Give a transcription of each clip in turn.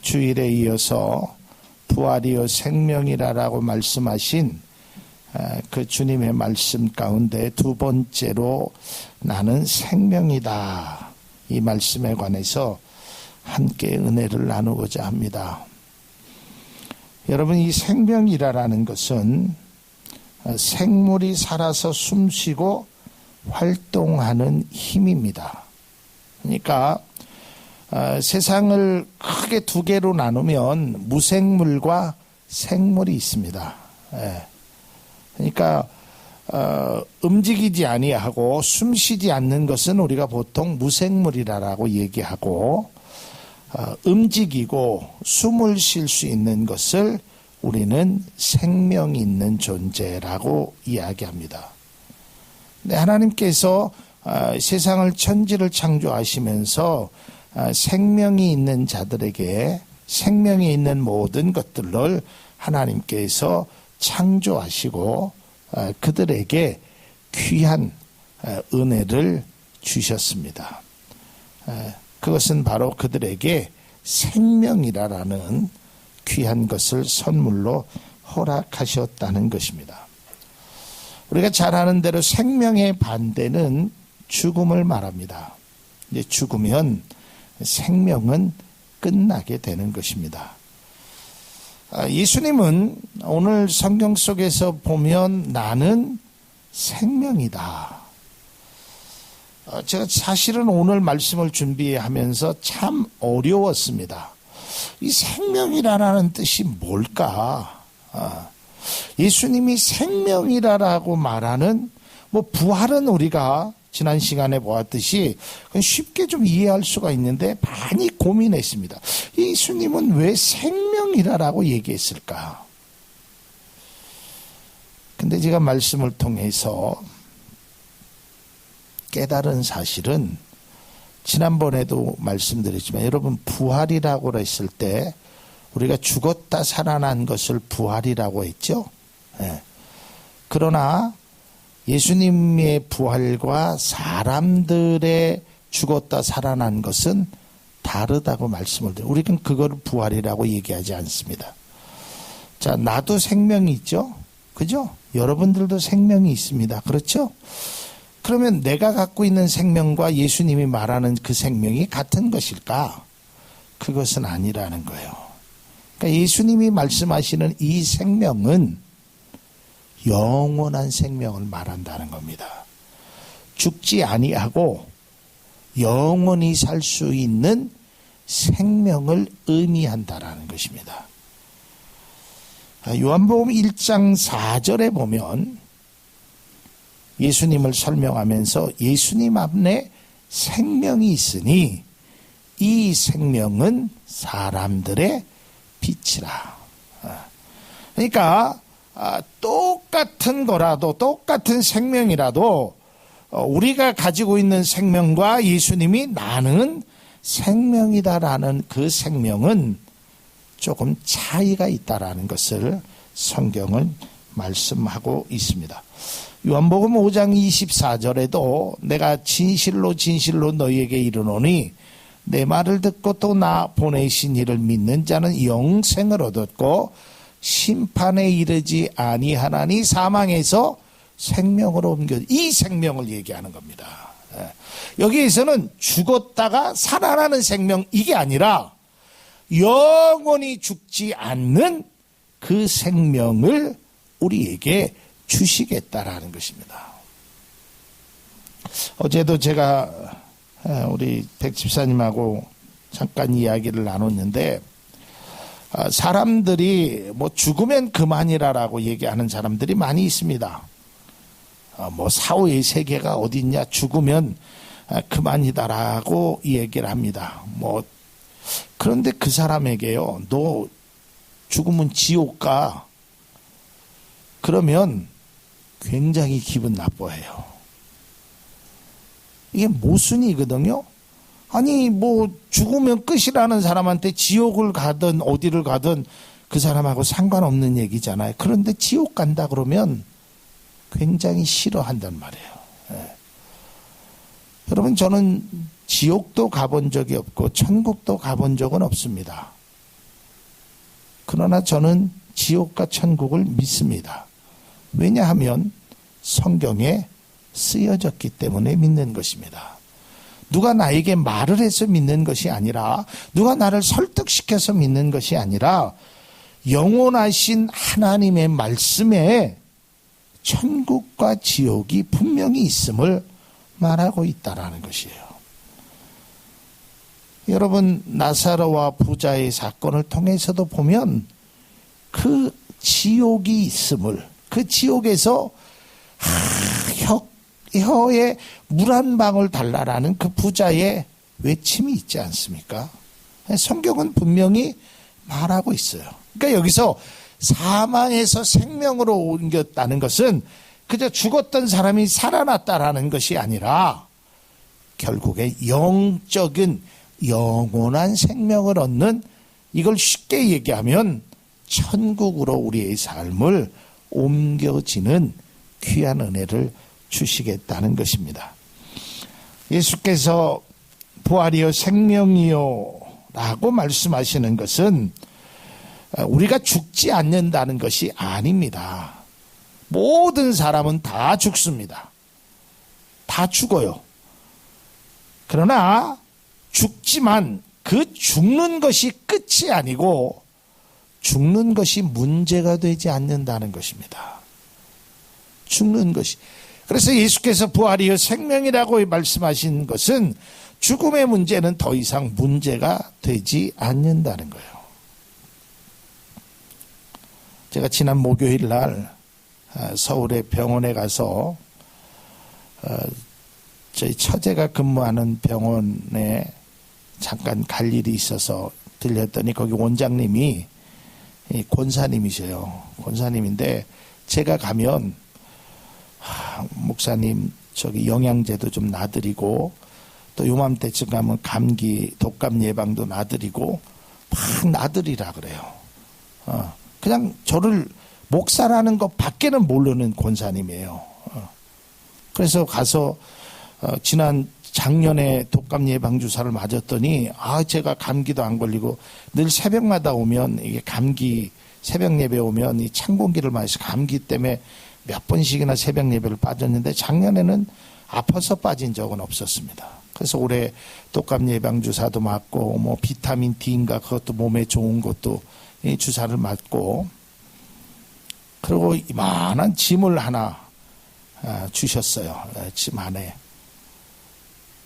주일에 이어서 부활이요 생명이라라고 말씀하신 그 주님의 말씀 가운데 두 번째로 나는 생명이다, 이 말씀에 관해서 함께 은혜를 나누고자 합니다. 여러분, 이 생명이라는 것은 생물이 살아서 숨쉬고 활동하는 힘입니다. 그러니까 세상을 크게 두 개로 나누면 무생물과 생물이 있습니다. 그러니까 움직이지 아니하고 숨쉬지 않는 것은 우리가 보통 무생물이라고 얘기하고, 움직이고 숨을 쉴 수 있는 것을 우리는 생명이 있는 존재라고 이야기합니다. 네, 하나님께서 세상을, 천지를 창조하시면서 생명이 있는 자들에게 생명이 있는 모든 것들을 하나님께서 창조하시고 그들에게 귀한 은혜를 주셨습니다. 그것은 바로 그들에게 생명이라는 귀한 것을 선물로 허락하셨다는 것입니다. 우리가 잘 아는 대로 생명의 반대는 죽음을 말합니다. 이제 죽으면 생명은 끝나게 되는 것입니다. 예수님은 오늘 성경 속에서 보면 나는 생명이다. 제가 사실은 오늘 말씀을 준비하면서 참 어려웠습니다. 이 생명이라는 뜻이 뭘까? 예수님이 생명이라고 말하는 부활은 우리가 지난 시간에 보았듯이 쉽게 좀 이해할 수가 있는데 많이 고민했습니다. 예수님은 왜 생명이라고 얘기했을까? 근데 제가 말씀을 통해서 깨달은 사실은, 지난번에도 말씀드렸지만 여러분, 부활이라고 했을 때 우리가 죽었다 살아난 것을 부활이라고 했죠. 그러나 예수님의 부활과 사람들의 죽었다 살아난 것은 다르다고 말씀을 드려요. 우리는 그걸 부활이라고 얘기하지 않습니다. 자, 나도 생명이 있죠. 그죠? 여러분들도 생명이 있습니다. 그렇죠? 그러면 내가 갖고 있는 생명과 예수님이 말하는 그 생명이 같은 것일까? 그것은 아니라는 거예요. 그러니까 예수님이 말씀하시는 이 생명은 영원한 생명을 말한다는 겁니다. 죽지 아니하고 영원히 살 수 있는 생명을 의미한다라는 것입니다. 요한복음 1장 4절에 보면 예수님을 설명하면서 예수님 안에 생명이 있으니 이 생명은 사람들의 빛이라. 그러니까 똑같은 거라도, 똑같은 생명이라도 우리가 가지고 있는 생명과 예수님이 나는 생명이다라는 그 생명은 조금 차이가 있다라는 것을 성경은 말씀하고 있습니다. 요한복음 5장 24절에도 내가 진실로 진실로 너희에게 이르노니 내 말을 듣고 또 나 보내신 이를 믿는 자는 영생을 얻었고 심판에 이르지 아니하나니 사망에서 생명으로 옮겨, 이 생명을 얘기하는 겁니다. 여기에서는 죽었다가 살아나는 생명, 이게 아니라 영원히 죽지 않는 그 생명을 우리에게 주시겠다라는 것입니다. 어제도 제가 우리 백 집사님하고 잠깐 이야기를 나눴는데, 사람들이 죽으면 그만이라고 얘기하는 사람들이 많이 있습니다. 사후의 세계가 어디 있냐, 죽으면 그만이다라고 얘기를 합니다. 그런데 그 사람에게요, 너 죽으면 지옥 가, 그러면 굉장히 기분 나빠해요. 이게 모순이거든요. 아니 죽으면 끝이라는 사람한테 지옥을 가든 어디를 가든 그 사람하고 상관없는 얘기잖아요. 그런데 지옥 간다 그러면 굉장히 싫어한단 말이에요. 여러분, 저는 지옥도 가본 적이 없고 천국도 가본 적은 없습니다. 그러나 저는 지옥과 천국을 믿습니다. 왜냐하면 성경에 쓰여졌기 때문에 믿는 것입니다. 누가 나에게 말을 해서 믿는 것이 아니라, 누가 나를 설득시켜서 믿는 것이 아니라, 영원하신 하나님의 말씀에 천국과 지옥이 분명히 있음을 말하고 있다라는 것이에요. 여러분, 나사로와 부자의 사건을 통해서도 보면 그 지옥이 있음을, 그 지옥에서 혀에 물 한 방울 달라라는 그 부자의 외침이 있지 않습니까? 성경은 분명히 말하고 있어요. 그러니까 여기서 사망에서 생명으로 옮겼다는 것은 그저 죽었던 사람이 살아났다라는 것이 아니라 결국에 영적인 영원한 생명을 얻는, 이걸 쉽게 얘기하면 천국으로 우리의 삶을 옮겨지는 귀한 은혜를 주시겠다는 것입니다. 예수께서 부활이요 생명이요 라고 말씀하시는 것은 우리가 죽지 않는다는 것이 아닙니다. 모든 사람은 다 죽습니다. 다 죽어요. 그러나 죽지만 그 죽는 것이 끝이 아니고 죽는 것이 문제가 되지 않는다는 것입니다. 죽는 것이. 그래서 예수께서 부활이요 생명이라고 말씀하신 것은 죽음의 문제는 더 이상 문제가 되지 않는다는 거예요. 제가 지난 목요일 날 서울의 병원에 가서 저희 처제가 근무하는 병원에 잠깐 갈 일이 있어서 들렸더니 거기 원장님이 권사님이세요. 권사님인데 제가 가면 목사님 저기 영양제도 좀 놔드리고 또 요맘때쯤 가면 감기 독감 예방도 놔드리고 막 놔드리라 그래요. 그냥 저를 목사라는 것 밖에는 모르는 권사님이에요. 그래서 가서 지난 작년에 독감 예방 주사를 맞았더니 제가 감기도 안 걸리고 늘 새벽마다 오면 이게 감기 새벽 예배 오면 이 찬 공기를 마셔서 감기 때문에 몇 번씩이나 새벽 예배를 빠졌는데 작년에는 아파서 빠진 적은 없었습니다. 그래서 올해 독감 예방 주사도 맞고 뭐 비타민 D인가 그것도 몸에 좋은 것도 이 주사를 맞고, 그리고 이만한 짐을 하나 주셨어요. 짐 안에.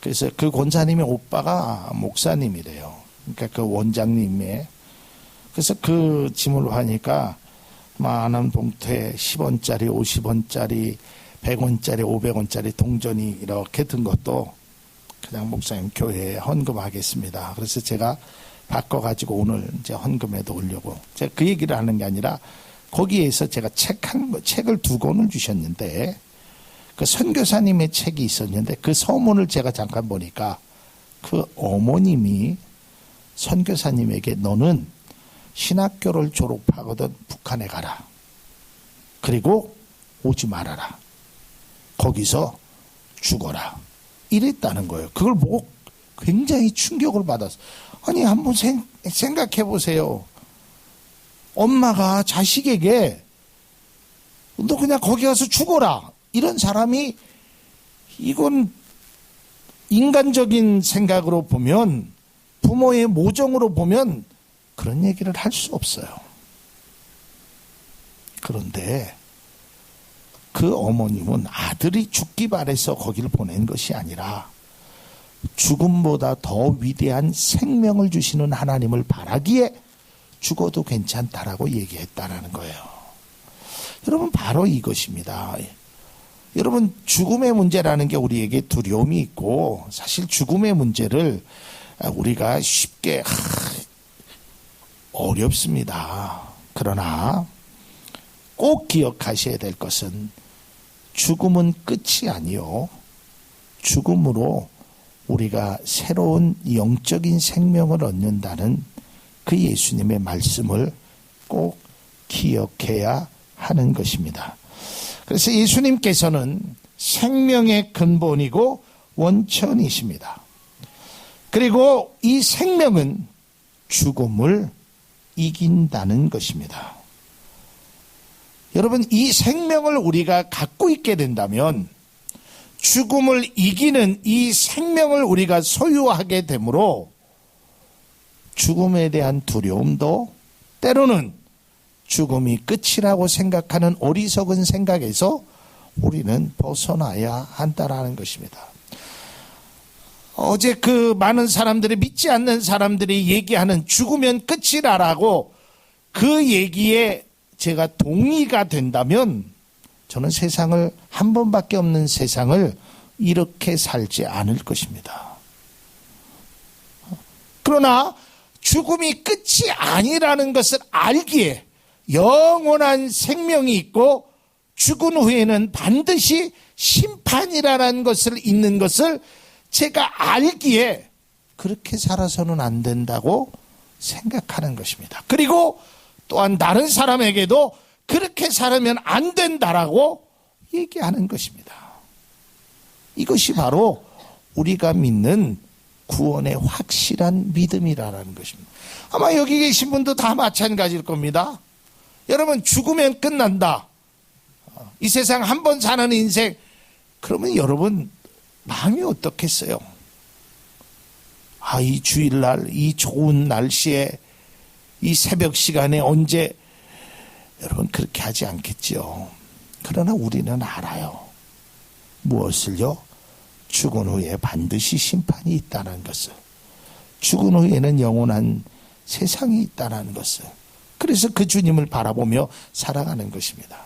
그래서 그 권사님의 오빠가 목사님이래요. 그러니까 그 원장님의. 그래서 그 짐을 하니까 많은 봉투에 10원짜리, 50원짜리, 100원짜리, 500원짜리 동전이 이렇게 든 것도 그냥 목사님 교회에 헌금하겠습니다. 그래서 제가 바꿔가지고 오늘 이제 헌금에도 올려고. 제가 그 얘기를 하는 게 아니라 거기에서 제가 책을 2권을 주셨는데 그 선교사님의 책이 있었는데 그 서문을 제가 잠깐 보니까 그 어머님이 선교사님에게 너는 신학교를 졸업하거든 북한에 가라. 그리고 오지 말아라. 거기서 죽어라. 이랬다는 거예요. 그걸 보고 굉장히 충격을 받았어요. 아니 한번 생각해 보세요. 엄마가 자식에게 너 그냥 거기 가서 죽어라. 이런 사람이, 이건 인간적인 생각으로 보면, 부모의 모정으로 보면 그런 얘기를 할 수 없어요. 그런데 그 어머님은 아들이 죽기 바래서 거기를 보낸 것이 아니라 죽음보다 더 위대한 생명을 주시는 하나님을 바라기에 죽어도 괜찮다라고 얘기했다라는 거예요. 여러분, 바로 이것입니다. 여러분, 죽음의 문제라는 게 우리에게 두려움이 있고, 사실 죽음의 문제를 우리가 쉽게 어렵습니다. 그러나 꼭 기억하셔야 될 것은 죽음은 끝이 아니요, 죽음으로 우리가 새로운 영적인 생명을 얻는다는 그 예수님의 말씀을 꼭 기억해야 하는 것입니다. 그래서 예수님께서는 생명의 근본이고 원천이십니다. 그리고 이 생명은 죽음을 이긴다는 것입니다. 여러분, 이 생명을 우리가 갖고 있게 된다면 죽음을 이기는 이 생명을 우리가 소유하게 되므로 죽음에 대한 두려움도, 때로는 죽음이 끝이라고 생각하는 어리석은 생각에서 우리는 벗어나야 한다라는 것입니다. 어제 그 많은 사람들이, 믿지 않는 사람들이 얘기하는 죽으면 끝이라라고 그 얘기에 제가 동의가 된다면 저는 세상을, 한 번밖에 없는 세상을 이렇게 살지 않을 것입니다. 그러나 죽음이 끝이 아니라는 것을 알기에, 영원한 생명이 있고 죽은 후에는 반드시 심판이라는 것을 있는 것을 제가 알기에 그렇게 살아서는 안 된다고 생각하는 것입니다. 그리고 또한 다른 사람에게도 그렇게 살면 안 된다라고 얘기하는 것입니다. 이것이 바로 우리가 믿는 구원의 확실한 믿음이라는 것입니다. 아마 여기 계신 분도 다 마찬가지일 겁니다. 여러분, 죽으면 끝난다. 이 세상 한 번 사는 인생, 그러면 여러분 마음이 어떻겠어요? 이 주일날, 이 좋은 날씨에, 이 새벽 시간에 언제, 여러분 그렇게 하지 않겠지요. 그러나 우리는 알아요. 무엇을요? 죽은 후에 반드시 심판이 있다는 것을, 죽은 후에는 영원한 세상이 있다는 것을, 그래서 그 주님을 바라보며 살아가는 것입니다.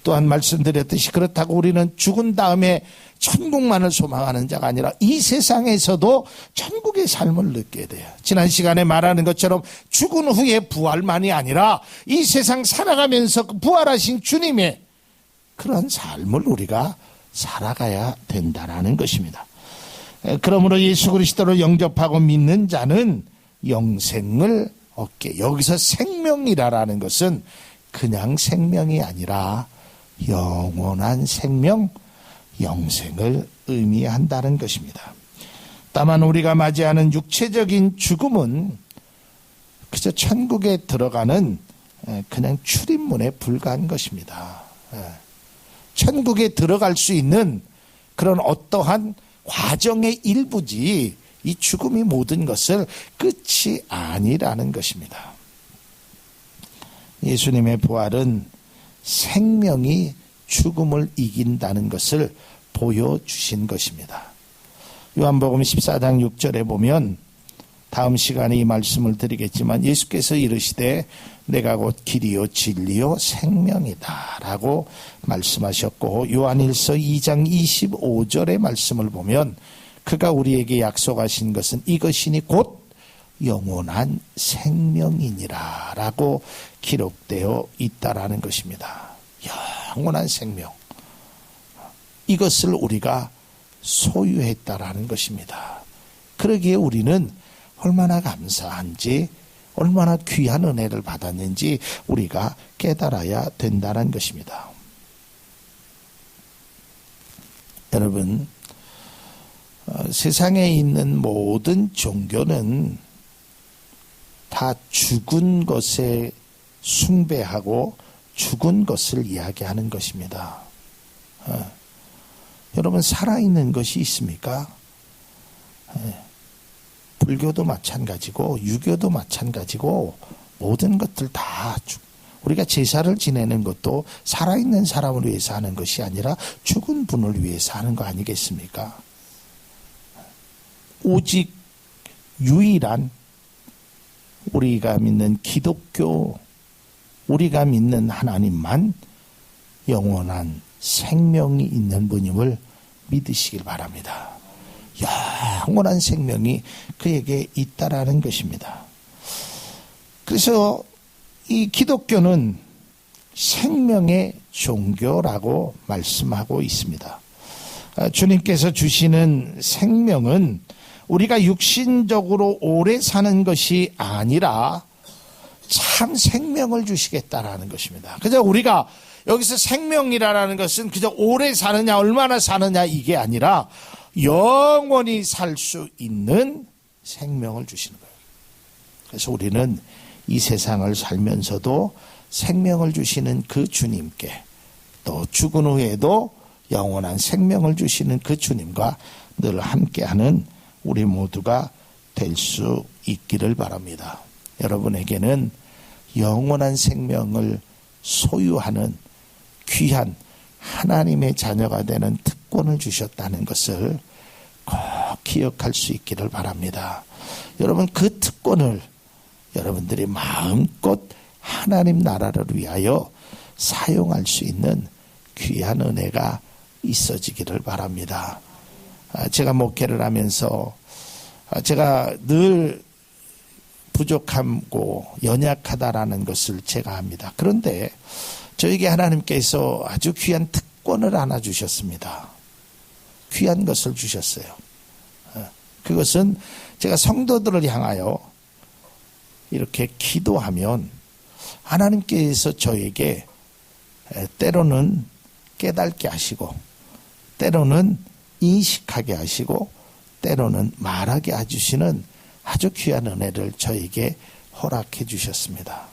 또한 말씀드렸듯이 그렇다고 우리는 죽은 다음에 천국만을 소망하는 자가 아니라 이 세상에서도 천국의 삶을 느껴야 돼요. 지난 시간에 말하는 것처럼 죽은 후에 부활만이 아니라 이 세상 살아가면서 부활하신 주님의 그런 삶을 우리가 살아가야 된다는 것입니다. 그러므로 예수 그리스도를 영접하고 믿는 자는 영생을 얻게, 여기서 생명이라는 것은 그냥 생명이 아니라 영원한 생명, 영생을 의미한다는 것입니다. 다만 우리가 맞이하는 육체적인 죽음은 그저 천국에 들어가는 그냥 출입문에 불과한 것입니다. 천국에 들어갈 수 있는 그런 어떠한 과정의 일부지, 이 죽음이 모든 것을 끝이 아니라는 것입니다. 예수님의 부활은 생명이 죽음을 이긴다는 것을 보여주신 것입니다. 요한복음 14장 6절에 보면, 다음 시간에 이 말씀을 드리겠지만, 예수께서 이르시되 내가 곧 길이요 진리요 생명이다 라고 말씀하셨고, 요한일서 2장 25절의 말씀을 보면 그가 우리에게 약속하신 것은 이것이니 곧 영원한 생명이니라 라고 기록되어 있다라는 것입니다. 영원한 생명, 이것을 우리가 소유했다라는 것입니다. 그러기에 우리는 얼마나 감사한지, 얼마나 귀한 은혜를 받았는지 우리가 깨달아야 된다는 것입니다. 여러분, 세상에 있는 모든 종교는 다 죽은 것에 숭배하고 죽은 것을 이야기하는 것입니다. 여러분, 살아있는 것이 있습니까? 불교도 마찬가지고 유교도 마찬가지고 모든 것들 다 우리가 제사를 지내는 것도 살아있는 사람을 위해서 하는 것이 아니라 죽은 분을 위해서 하는 거 아니겠습니까? 오직 유일한 우리가 믿는 기독교, 우리가 믿는 하나님만 영원한 생명이 있는 분임을 믿으시길 바랍니다. 영원한 생명이 그에게 있다라는 것입니다. 그래서 이 기독교는 생명의 종교라고 말씀하고 있습니다. 주님께서 주시는 생명은 우리가 육신적으로 오래 사는 것이 아니라 참 생명을 주시겠다라는 것입니다. 그저 우리가 여기서 생명이라는 것은 그저 오래 사느냐, 얼마나 사느냐, 이게 아니라 영원히 살 수 있는 생명을 주시는 거예요. 그래서 우리는 이 세상을 살면서도 생명을 주시는 그 주님께, 또 죽은 후에도 영원한 생명을 주시는 그 주님과 늘 함께하는 우리 모두가 될 수 있기를 바랍니다. 여러분에게는 영원한 생명을 소유하는 귀한 하나님의 자녀가 되는 특권을 주셨다는 것을 꼭 기억할 수 있기를 바랍니다. 여러분, 그 특권을 여러분들이 마음껏 하나님 나라를 위하여 사용할 수 있는 귀한 은혜가 있어지기를 바랍니다. 제가 목회를 하면서 제가 늘 부족하고 연약하다라는 것을 제가 압니다. 그런데 저에게 하나님께서 아주 귀한 특권을 하나 주셨습니다. 귀한 것을 주셨어요. 그것은 제가 성도들을 향하여 이렇게 기도하면 하나님께서 저에게 때로는 깨닫게 하시고, 때로는 인식하게 하시고, 때로는 말하게 해주시는 아주 귀한 은혜를 저에게 허락해 주셨습니다.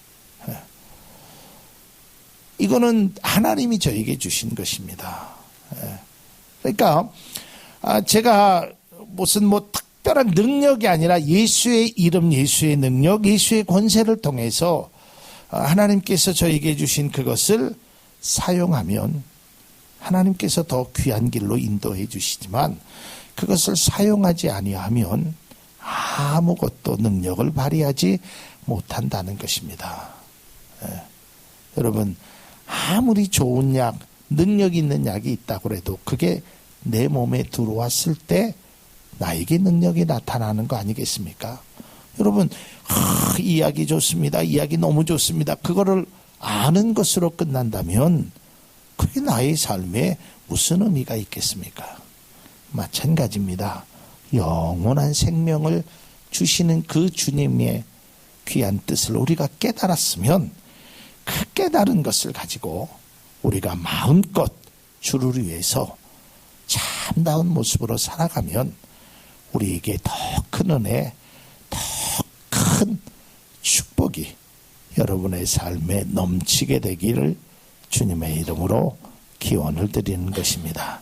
이거는 하나님이 저에게 주신 것입니다. 그러니까 제가 무슨 특별한 능력이 아니라 예수의 이름, 예수의 능력, 예수의 권세를 통해서 하나님께서 저에게 주신 그것을 사용하면 하나님께서 더 귀한 길로 인도해 주시지만, 그것을 사용하지 아니하면 아무것도 능력을 발휘하지 못한다는 것입니다. 여러분, 아무리 좋은 약, 능력 있는 약이 있다고 해도 그게 내 몸에 들어왔을 때 나에게 능력이 나타나는 거 아니겠습니까? 여러분, 이 약이 좋습니다. 이 약이 너무 좋습니다. 그거를 아는 것으로 끝난다면 그게 나의 삶에 무슨 의미가 있겠습니까? 마찬가지입니다. 영원한 생명을 주시는 그 주님의 귀한 뜻을 우리가 깨달았으면 그 깨달은 것을 가지고 우리가 마음껏 주를 위해서 참다운 모습으로 살아가면 우리에게 더 큰 은혜, 더 큰 축복이 여러분의 삶에 넘치게 되기를 주님의 이름으로 기원을 드리는 것입니다.